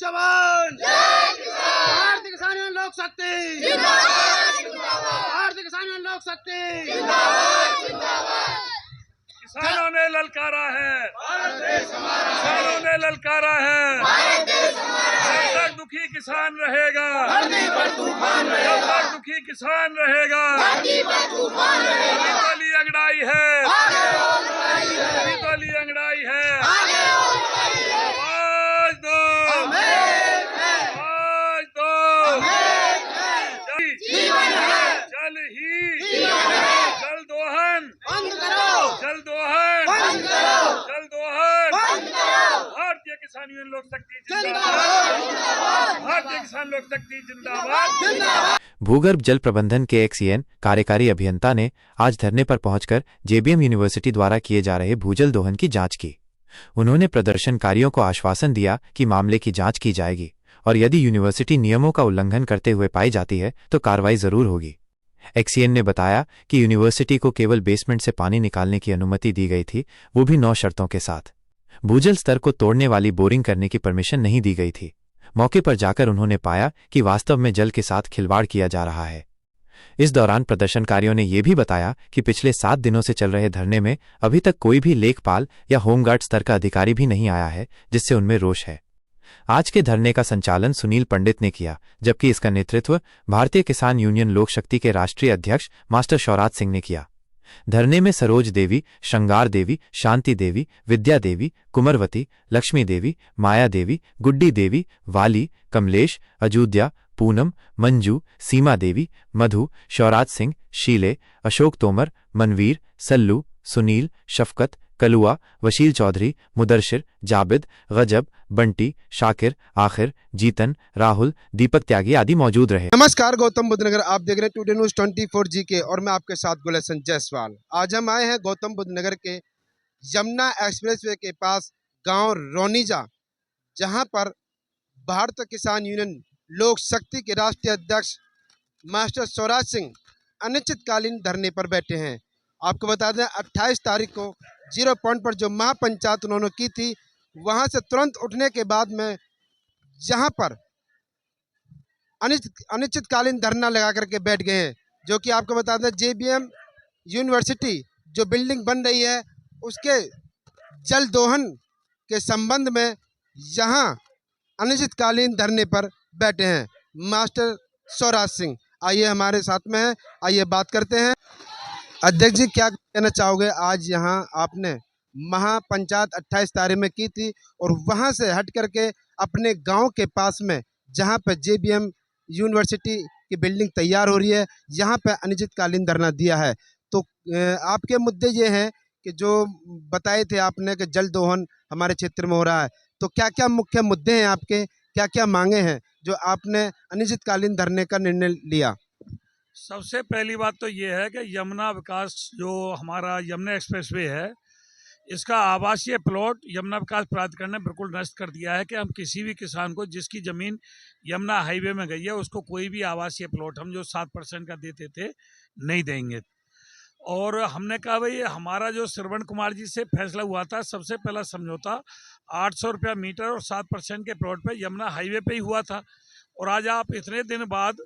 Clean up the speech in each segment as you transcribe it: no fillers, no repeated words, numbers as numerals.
जवान भारतीय किसान यूनियन लोक शक्ति भारतीय किसान यूनियन लोक शक्ति। किसानों ने ललकारा है, किसानों ने ललकारा है, जब तक दुखी किसान रहेगा, जब तक दुखी किसान रहेगा, अभी तो ली अंगड़ाई है, अभी तो ली अंगड़ाई है। आज दो, आज दो, जल ही जल दोहन, जल दोहन, जल दोहन। भारतीय किसान यूनियन लोक शक्ति जिंदाबाद, भारतीय किसान लोक शक्ति जिंदाबाद। भूगर्भ जल प्रबंधन के एक्सीएन कार्यकारी अभियंता ने आज धरने पर पहुंचकर जेबीएम यूनिवर्सिटी द्वारा किए जा रहे भूजल दोहन की जांच की। उन्होंने प्रदर्शनकारियों को आश्वासन दिया कि मामले की जांच की जाएगी और यदि यूनिवर्सिटी नियमों का उल्लंघन करते हुए पाई जाती है तो कार्रवाई जरूर होगी। एक्सीएन ने बताया कि यूनिवर्सिटी को केवल बेसमेंट से पानी निकालने की अनुमति दी गई थी, वो भी 9 शर्तों के साथ। भूजल स्तर को तोड़ने वाली बोरिंग करने की परमिशन नहीं दी गई थी। मौके पर जाकर उन्होंने पाया कि वास्तव में जल के साथ खिलवाड़ किया जा रहा है। इस दौरान प्रदर्शनकारियों ने यह भी बताया कि पिछले 7 दिनों से चल रहे धरने में अभी तक कोई भी लेखपाल या होमगार्ड स्तर का अधिकारी भी नहीं आया है, जिससे उनमें रोष है। आज के धरने का संचालन सुनील पंडित ने किया, जबकि इसका नेतृत्व भारतीय किसान यूनियन लोक शक्ति के राष्ट्रीय अध्यक्ष मास्टर शौराज सिंह ने किया। धरने में सरोज देवी, श्रृंगार देवी, शांति देवी, विद्या देवी, कुंवरवती, लक्ष्मी देवी, माया देवी, गुड्डी देवी, वाली, कमलेश, अजूद्या, पूनम, मंजू, सीमा देवी, मधु, शौराज सिंह, शीले, अशोक तोमर, मनवीर, सल्लू, सुनील, शफकत, कलुआ, वशील चौधरी, मुदर्शिर, जाबिद, गजब, बंटी, शाकिर, आखिर, जीतन, राहुल, दीपक त्यागी आदि मौजूद रहे। नमस्कार, गौतम बुद्ध नगर आप देख रहे हैं टुडे न्यूज़ 24 GK और मैं आपके साथ गुलशन जायसवाल। आज हम आए हैं गौतम बुद्ध नगर के यमुना एक्सप्रेसवे के पास गांव रोनीजा, जहां पर भारतीय किसान यूनियन लोक शक्ति के राष्ट्रीय अध्यक्ष मास्टर स्वराज सिंह अनिश्चितकालीन धरने पर बैठे हैं। आपको बता दें 28 तारीख को 0 पॉइंट पर जो महापंचायत उन्होंने की थी, वहां से तुरंत उठने के बाद में जहां पर अनिश्चितकालीन धरना लगा करके बैठ गए हैं। जो कि आपको बता दें जेबीएम यूनिवर्सिटी जो बिल्डिंग बन रही है उसके जल दोहन के संबंध में यहाँ अनिश्चितकालीन धरने पर बैठे हैं मास्टर स्वराज सिंह। आइए हमारे साथ में है, आइए बात करते हैं। अध्यक्ष जी, क्या कहना चाहोगे? आज यहाँ आपने महापंचायत 28 तारीख में की थी और वहाँ से हट करके अपने गांव के पास में जहाँ पे जेबीएम यूनिवर्सिटी की बिल्डिंग तैयार हो रही है, यहाँ पे अनिश्चितकालीन धरना दिया है। तो आपके मुद्दे ये हैं कि जो बताए थे आपने कि जल दोहन हमारे क्षेत्र में हो रहा है, तो क्या क्या मुख्य मुद्दे हैं आपके, क्या क्या मांगे हैं जो आपने अनिश्चितकालीन धरने का निर्णय लिया? सबसे पहली बात तो ये है कि यमुना विकास जो हमारा यमुना एक्सप्रेसवे है, इसका आवासीय प्लॉट यमुना विकास प्राधिकरण ने बिल्कुल नष्ट कर दिया है कि हम किसी भी किसान को जिसकी ज़मीन यमुना हाईवे में गई है उसको कोई भी आवासीय प्लॉट हम जो 7% का देते थे नहीं देंगे। और हमने कहा भाई हमारा जो श्रवण कुमार जी से फैसला हुआ था, सबसे पहला समझौता 800 रुपया मीटर और 7% के प्लॉट पे यमुना हाईवे पे ही हुआ था। और आज आप इतने दिन बाद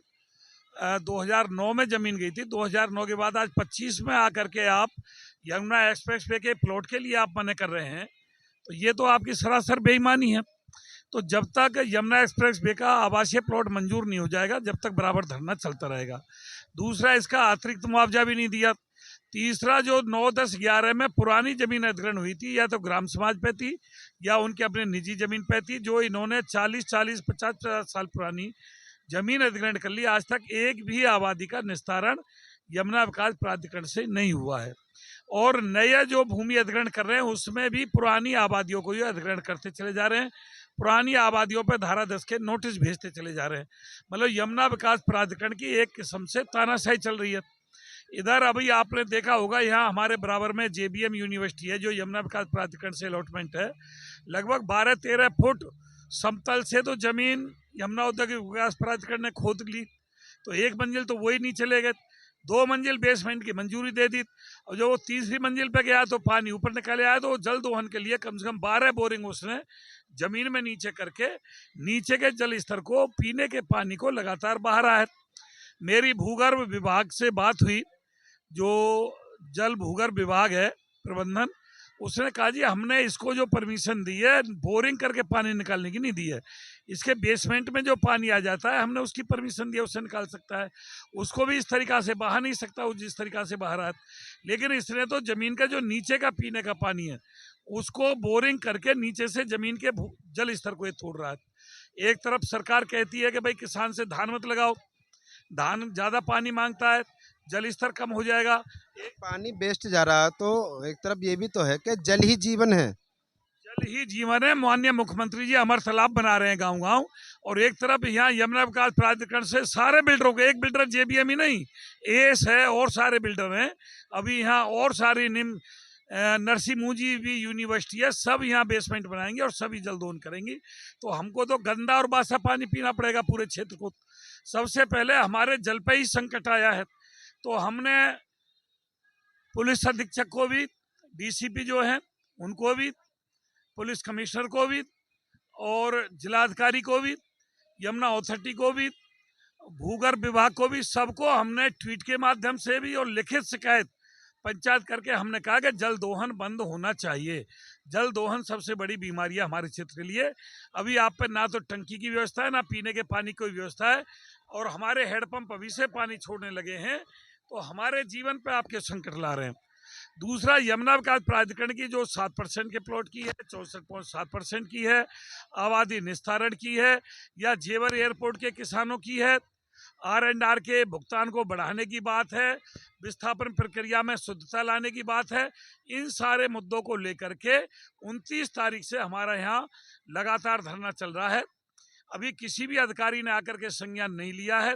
2009 में ज़मीन गई थी, 2009 के बाद आज 25 में आकर के आप यमुना एक्सप्रेस वे के प्लॉट के लिए आप मना कर रहे हैं, तो ये तो आपकी सरासर बेईमानी है। तो जब तक यमुना एक्सप्रेस वे का आवासीय प्लॉट मंजूर नहीं हो जाएगा, जब तक बराबर धरना चलता रहेगा। दूसरा, इसका अतिरिक्त मुआवजा भी नहीं दिया। तीसरा, जो 9, 10, 11 में पुरानी ज़मीन अधिग्रहण हुई थी, या तो ग्राम समाज पे थी या उनके अपने निजी ज़मीन पे थी, जो इन्होंने 40, 50 साल पुरानी ज़मीन अधिग्रहण कर ली। आज तक एक भी आबादी का निस्तारण यमुना विकास प्राधिकरण से नहीं हुआ है। और नया जो भूमि अधिग्रहण कर रहे हैं उसमें भी पुरानी आबादियों को ही अधिग्रहण करते चले जा रहे हैं, पुरानी आबादियों पर धारा 10 के नोटिस भेजते चले जा रहे हैं। मतलब यमुना विकास प्राधिकरण की एक किस्म से तानाशाही चल रही है। इधर अभी आपने देखा होगा, यहाँ हमारे बराबर में जेबीएम यूनिवर्सिटी है जो यमुना विकास प्राधिकरण से अलॉटमेंट है। लगभग 12-13 फुट समतल से तो जमीन यमुना औद्योगिक विकास प्राधिकरण ने खोद ली, तो एक मंजिल तो वही नीचे ले गए। 2 मंजिल बेसमेंट की मंजूरी दे दी, और जो वो तीसरी मंजिल पे गया तो पानी ऊपर निकल आया, तो जल दोहन के लिए कम से कम 12 बोरिंग उसने जमीन में नीचे करके नीचे के जल स्तर को, पीने के पानी को लगातार बहा रहा है। मेरी भूगर्भ विभाग से बात हुई, जो जल भूगर्भ विभाग है प्रबंधन, उसने कहा जी हमने इसको जो परमिशन दी है बोरिंग करके पानी निकालने की नहीं दी है, इसके बेसमेंट में जो पानी आ जाता है हमने उसकी परमिशन दी है, उससे निकाल सकता है, उसको भी इस तरीक़ा से बहा नहीं सकता वो जिस तरीक़ा से बहा रहा है। लेकिन इसने तो ज़मीन का जो नीचे का पीने का पानी है उसको बोरिंग करके नीचे से ज़मीन के जल स्तर को ये तोड़ रहा है। एक तरफ सरकार कहती है कि भाई किसान से धान मत लगाओ, धान ज़्यादा पानी मांगता है, जल स्तर कम हो जाएगा, पानी वेस्ट जा रहा है, तो एक तरफ ये भी तो है कि जल ही जीवन है। जल ही जीवन है। माननीय मुख्यमंत्री जी अमर तालाब बना रहे हैं गांव-गांव, और एक तरफ यहाँ यमुना विकास प्राधिकरण से सारे बिल्डरों को, एक बिल्डर जेबीएम ही नहीं, एएस है और सारे बिल्डर हैं, अभी यहाँ और सारी नरसी मुंजी भी यूनिवर्सिटी है, सब यहाँ बेसमेंट बनाएंगे और सभी जल दोहन करेंगी। तो हमको तो गंदा और बासा पानी पीना पड़ेगा पूरे क्षेत्र को। सबसे पहले हमारे जल पे ही संकट आया है, तो हमने पुलिस अधीक्षक को भी, डीसीपी जो हैं उनको भी, पुलिस कमिश्नर को भी और जिलाधिकारी को भी, यमुना अथॉरिटी को भी, भूगर्भ विभाग को भी, सबको हमने ट्वीट के माध्यम से भी और लिखित शिकायत पंचायत करके हमने कहा कि जल दोहन बंद होना चाहिए। जल दोहन सबसे बड़ी बीमारी है हमारे क्षेत्र के लिए। अभी आप पे ना तो टंकी की व्यवस्था है, ना पीने के पानी की व्यवस्था है, और हमारे हेडपंप अभी से पानी छोड़ने लगे हैं, तो हमारे जीवन पे आपके संकट ला रहे हैं। दूसरा, यमुना विकास प्राधिकरण की जो 7% के प्लॉट की है, 64.7% की है, आबादी निस्तारण की है, या जेवर एयरपोर्ट के किसानों की है, R&R के भुगतान को बढ़ाने की बात है, विस्थापन प्रक्रिया में शुद्धता लाने की बात है, इन सारे मुद्दों को लेकर के 29 तारीख से हमारा यहाँ लगातार धरना चल रहा है। अभी किसी भी अधिकारी ने आकर के संज्ञान नहीं लिया है।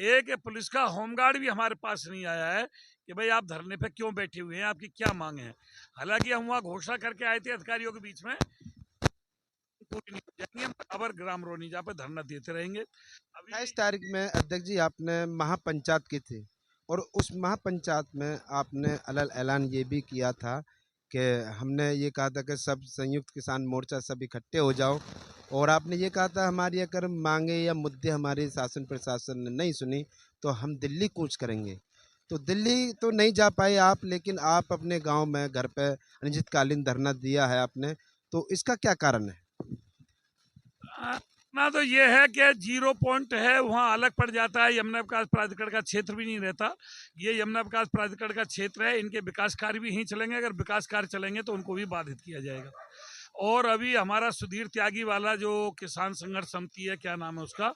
एक पुलिस का होमगार्ड भी हमारे पास नहीं आया है कि भाई आप धरने पे क्यों बैठे हुए हैं, आपकी क्या मांग है। हालांकि हम वहाँ घोषणा करके आए थे अधिकारियों के बीच में, पूरी नहीं हो जाएंगी, हम बराबर ग्राम रोनीजा पे धरना देते रहेंगे। 28 तारीख में अध्यक्ष जी आपने महापंचायत की थी, और उस महापंचायत में आपने अलग ऐलान ये भी किया था कि हमने ये कहा था कि सब संयुक्त किसान मोर्चा सब इकट्ठे हो जाओ, और आपने ये कहा था हमारी अगर मांगे या मुद्दे हमारे शासन प्रशासन ने नहीं सुनी तो हम दिल्ली कूच करेंगे। तो दिल्ली तो नहीं जा पाए आप, लेकिन आप अपने गांव में घर पे अनिश्चितकालीन धरना दिया है आपने, तो इसका क्या कारण है? ना तो ये है कि 0 पॉइंट है, वहाँ अलग पड़ जाता है, यमुना विकास प्राधिकरण का क्षेत्र भी नहीं रहता। ये यमुना विकास प्राधिकरण का क्षेत्र है, इनके विकास कार्य भी यहीं चलेंगे, अगर विकास कार्य चलेंगे तो उनको भी बाधित किया जाएगा। और अभी हमारा सुधीर त्यागी वाला जो किसान संघर्ष समिति है, क्या नाम है उसका,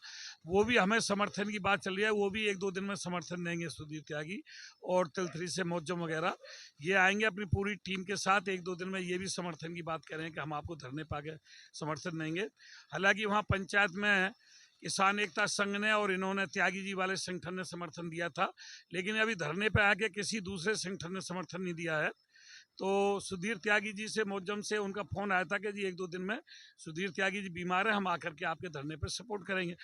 वो भी हमें समर्थन की बात चल रही है, वो भी 1-2 दिन में समर्थन देंगे सुधीर त्यागी, और तिलथरी से मौजम वगैरह ये आएंगे अपनी पूरी टीम के साथ, 1-2 दिन में ये भी समर्थन की बात करें कि हम आपको धरने पे आके समर्थन देंगे। हालांकि वहाँ पंचायत में किसान एकता संघ ने और इन्होंने त्यागी जी वाले संगठन ने समर्थन दिया था, लेकिन अभी धरने पे आके किसी दूसरे संगठन ने समर्थन नहीं दिया है। तो सुधीर त्यागी जी से मौजम से उनका फ़ोन आया था कि जी 1-2 दिन में सुधीर त्यागी जी बीमार है, हम आकर के आपके धरने पर सपोर्ट करेंगे।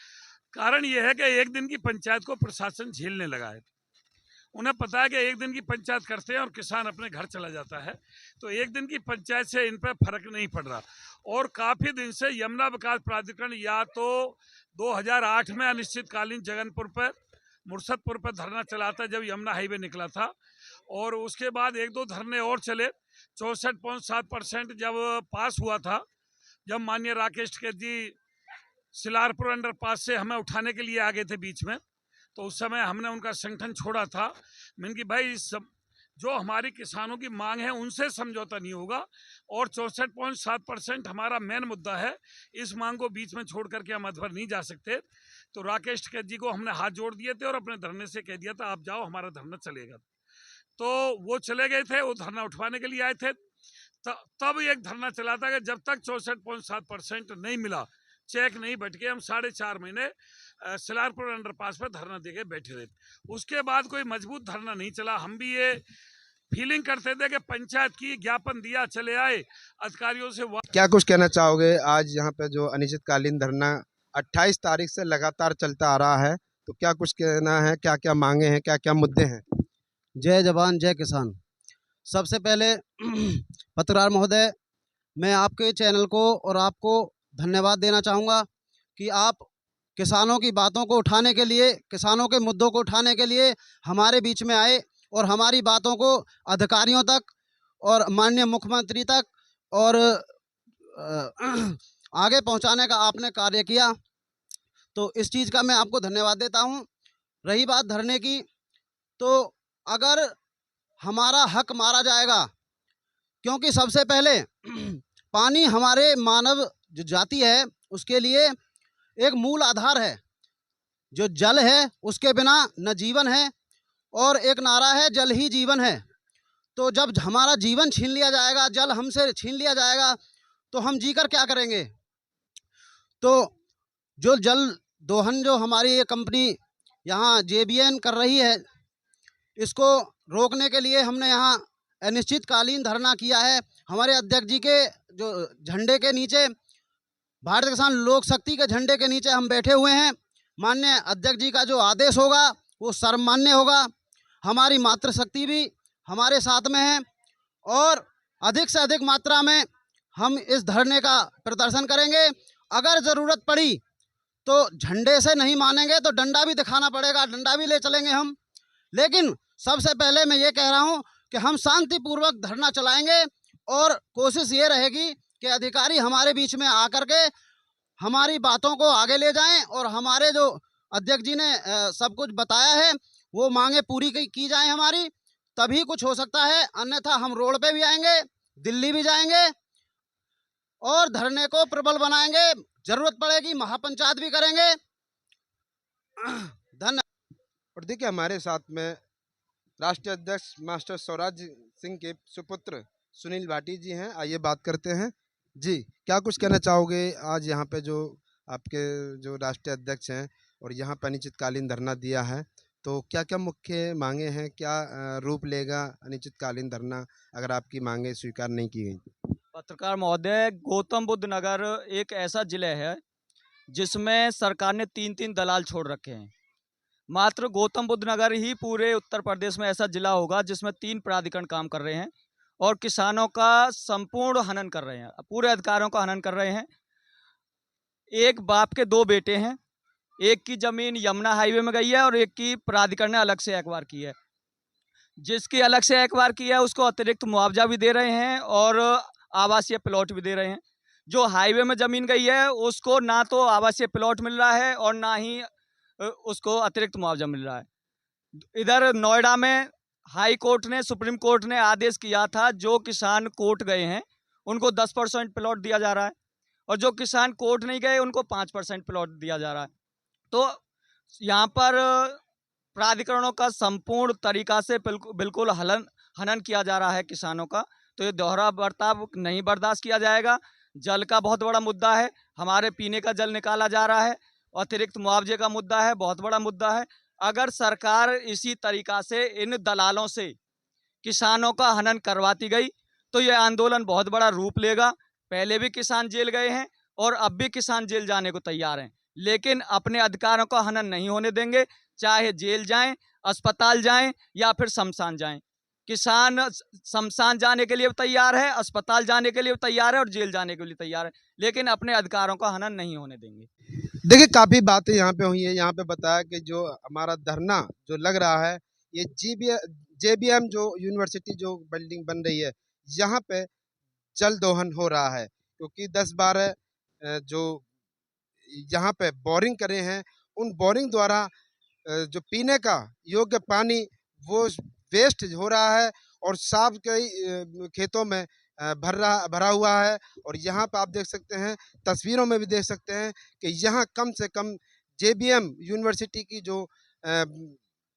कारण ये है कि एक दिन की पंचायत को प्रशासन झेलने लगा है। उन्हें पता है कि एक दिन की पंचायत करते हैं और किसान अपने घर चला जाता है, तो एक दिन की पंचायत से इन पर फर्क नहीं पड़ रहा। और काफ़ी दिन से यमुना विकास प्राधिकरण या तो 2008 में अनिश्चितकालीन जगनपुर पर, मुर्शदपुर पर धरना चलाता जब यमुना हाईवे निकला था, और उसके बाद 1-2 धरने और चले। 64.7% जब पास हुआ था, जब माननीय राकेश टिकैत जी सिलारपुर अंडरपास से हमें उठाने के लिए आ गए थे बीच में, तो उस समय हमने उनका संगठन छोड़ा था। मैंने कि भाई जो हमारी किसानों की मांग है उनसे समझौता नहीं होगा, और 64.7% हमारा मेन मुद्दा है, इस मांग को बीच में छोड़ करके हम अधवर नहीं जा सकते। तो राकेश टिकैत जी को हमने हाथ जोड़ दिए थे और अपने धरने से कह दिया था आप जाओ, हमारा धरना चलेगा। तो वो चले गए थे, वो धरना उठवाने के लिए आए थे। तब एक धरना चला था कि जब तक 64.7% नहीं मिला, चेक नहीं बटके, हम 4.5 महीने सिलारपुर अंडरपास पर धरना देके बैठे रहे। उसके बाद कोई मजबूत धरना नहीं चला। हम भी ये फीलिंग करते थे कि पंचायत की ज्ञापन दिया चले आए, अधिकारियों से। क्या कुछ कहना चाहोगे? आज यहाँ पे जो अनिश्चितकालीन धरना 28 तारीख से लगातार चलता आ रहा है, तो क्या कुछ कहना है, क्या क्या मांगे हैं, क्या क्या मुद्दे हैं? जय जवान जय किसान। सबसे पहले पत्रकार महोदय, मैं आपके चैनल को और आपको धन्यवाद देना चाहूँगा कि आप किसानों की बातों को उठाने के लिए, किसानों के मुद्दों को उठाने के लिए हमारे बीच में आए और हमारी बातों को अधिकारियों तक और माननीय मुख्यमंत्री तक और आगे पहुंचाने का आपने कार्य किया, तो इस चीज़ का मैं आपको धन्यवाद देता हूं। रही बात धरने की, तो अगर हमारा हक मारा जाएगा, क्योंकि सबसे पहले पानी हमारे मानव जो जाति है उसके लिए एक मूल आधार है। जो जल है उसके बिना न जीवन है, और एक नारा है जल ही जीवन है। तो जब हमारा जीवन छीन लिया जाएगा, जल हमसे छीन लिया जाएगा, तो हम जीकर क्या करेंगे? तो जो जल दोहन जो हमारी ये कंपनी यहाँ JBN कर रही है, इसको रोकने के लिए हमने यहाँ अनिश्चितकालीन धरना किया है। हमारे अध्यक्ष जी के जो झंडे के नीचे, भारतीय किसान लोक शक्ति के झंडे के नीचे हम बैठे हुए हैं। माननीय अध्यक्ष जी का जो आदेश होगा वो सर्वमान्य होगा। हमारी मातृशक्ति भी हमारे साथ में है, और अधिक से अधिक मात्रा में हम इस धरने का प्रदर्शन करेंगे। अगर ज़रूरत पड़ी तो झंडे से नहीं मानेंगे तो डंडा भी दिखाना पड़ेगा, डंडा भी ले चलेंगे हम। लेकिन सबसे पहले मैं ये कह रहा हूँ कि हम शांतिपूर्वक धरना चलाएंगे, और कोशिश ये रहेगी कि अधिकारी हमारे बीच में आकर के हमारी बातों को आगे ले जाएं, और हमारे जो अध्यक्ष जी ने सब कुछ बताया है वो मांगे पूरी की जाएं हमारी, तभी कुछ हो सकता है। अन्यथा हम रोड पे भी आएंगे, दिल्ली भी जाएंगे और धरने को प्रबल बनाएंगे। जरूरत पड़ेगी महापंचायत भी करेंगे। धन्यवाद। और देखिए, हमारे साथ में राष्ट्रीय अध्यक्ष मास्टर स्वराज सिंह के सुपुत्र सुनील भाटी जी हैं। आइए बात करते हैं। जी, क्या कुछ कहना चाहोगे? आज यहाँ पे जो आपके जो राष्ट्रीय अध्यक्ष हैं और यहाँ पर अनिश्चितकालीन धरना दिया है, तो क्या क्या मुख्य मांगे हैं? क्या रूप लेगा अनिश्चितकालीन धरना अगर आपकी मांगे स्वीकार नहीं की गई? पत्रकार महोदय, गौतम बुद्ध नगर एक ऐसा जिला है जिसमें सरकार ने 3-3 दलाल छोड़ रखे हैं। मात्र गौतम बुद्ध नगर ही पूरे उत्तर प्रदेश में ऐसा जिला होगा जिसमें 3 प्राधिकरण काम कर रहे हैं और किसानों का संपूर्ण हनन कर रहे हैं, पूरे अधिकारों का हनन कर रहे हैं। एक बाप के 2 बेटे हैं, एक की जमीन यमुना हाईवे में गई है और एक की प्राधिकरण ने अलग से एक्वायर की है। जिसकी अलग से एक्वायर की है उसको अतिरिक्त मुआवजा भी दे रहे हैं और आवासीय प्लॉट भी दे रहे हैं। जो हाईवे में ज़मीन गई है उसको ना तो आवासीय प्लॉट मिल रहा है और ना ही उसको अतिरिक्त मुआवजा मिल रहा है। इधर नोएडा में हाई कोर्ट ने, सुप्रीम कोर्ट ने आदेश किया था, जो किसान कोर्ट गए हैं उनको 10% प्लॉट दिया जा रहा है और जो किसान कोर्ट नहीं गए उनको 5% प्लॉट दिया जा रहा है। तो यहाँ पर प्राधिकरणों का संपूर्ण तरीका से बिल्कुल हनन किया जा रहा है किसानों का। तो ये दोहरा बर्ताव नहीं बर्दाश्त किया जाएगा। जल का बहुत बड़ा मुद्दा है, हमारे पीने का जल निकाला जा रहा है, अतिरिक्त मुआवजे का मुद्दा है, बहुत बड़ा मुद्दा है। अगर सरकार इसी तरीका से इन दलालों से किसानों का हनन करवाती गई तो ये आंदोलन बहुत बड़ा रूप लेगा। पहले भी किसान जेल गए हैं और अब भी किसान जेल जाने को तैयार हैं, लेकिन अपने अधिकारों का हनन नहीं होने देंगे। चाहे जेल जाएं, अस्पताल जाएं या फिर शमशान जाएं। किसान शमशान जाने के लिए तैयार है, अस्पताल जाने के लिए तैयार है और जेल जाने के लिए तैयार है, लेकिन अपने अधिकारों का हनन नहीं होने देंगे। देखिए, काफ़ी बातें यहाँ पे हुई है। यहाँ पे बताया कि जो हमारा धरना जो लग रहा है, ये JBM जो यूनिवर्सिटी जो बिल्डिंग बन रही है, यहाँ पे जल दोहन हो रहा है, क्योंकि 10-12 जो यहाँ पे बोरिंग करे हैं, उन बोरिंग द्वारा जो पीने का योग्य पानी वो वेस्ट हो रहा है और साफ कई खेतों में भरा हुआ है। और यहाँ पे आप देख सकते हैं, तस्वीरों में भी देख सकते हैं कि यहाँ कम से कम JBM यूनिवर्सिटी की जो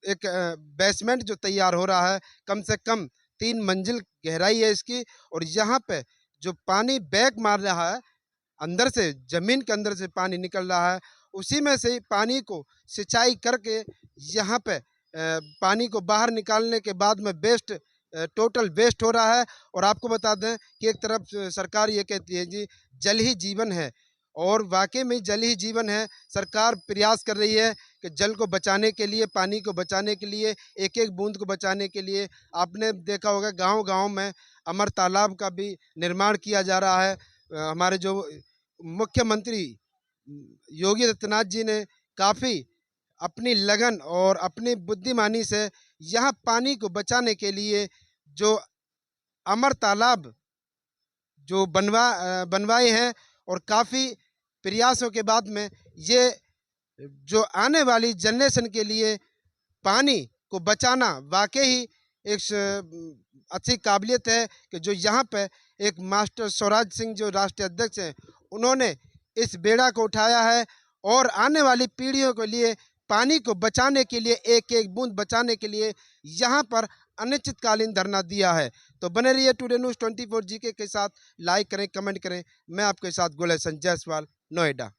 एक बेसमेंट जो तैयार हो रहा है, कम से कम 3 मंजिल गहराई है इसकी। और यहाँ पे जो पानी बैक मार रहा है, अंदर से ज़मीन के अंदर से पानी निकल रहा है, उसी में से पानी को सिंचाई करके यहाँ पे पानी को बाहर निकालने के बाद में टोटल वेस्ट हो रहा है। और आपको बता दें कि एक तरफ सरकार ये कहती है जी जल ही जीवन है, और वाकई में जल ही जीवन है। सरकार प्रयास कर रही है कि जल को बचाने के लिए, पानी को बचाने के लिए, एक एक बूंद को बचाने के लिए आपने देखा होगा गांव-गांव में अमर तालाब का भी निर्माण किया जा रहा है। हमारे जो मुख्यमंत्री योगी आदित्यनाथ जी ने काफ़ी अपनी लगन और अपनी बुद्धिमानी से यहाँ पानी को बचाने के लिए जो अमर तालाब जो बनवाए हैं, और काफ़ी प्रयासों के बाद में ये जो आने वाली जनरेशन के लिए पानी को बचाना वाकई ही एक अच्छी काबिलियत है कि जो यहाँ पे एक मास्टर स्वराज सिंह जो राष्ट्रीय अध्यक्ष हैं, उन्होंने इस बेड़ा को उठाया है और आने वाली पीढ़ियों के लिए पानी को बचाने के लिए, एक एक बूंद बचाने के लिए यहाँ पर अनिश्चितकालीन धरना दिया है। तो बने रहिए टुडे न्यूज़ 24 जीके के साथ। लाइक करें, कमेंट करें। मैं आपके साथ गुलशन जायसवाल, नोएडा।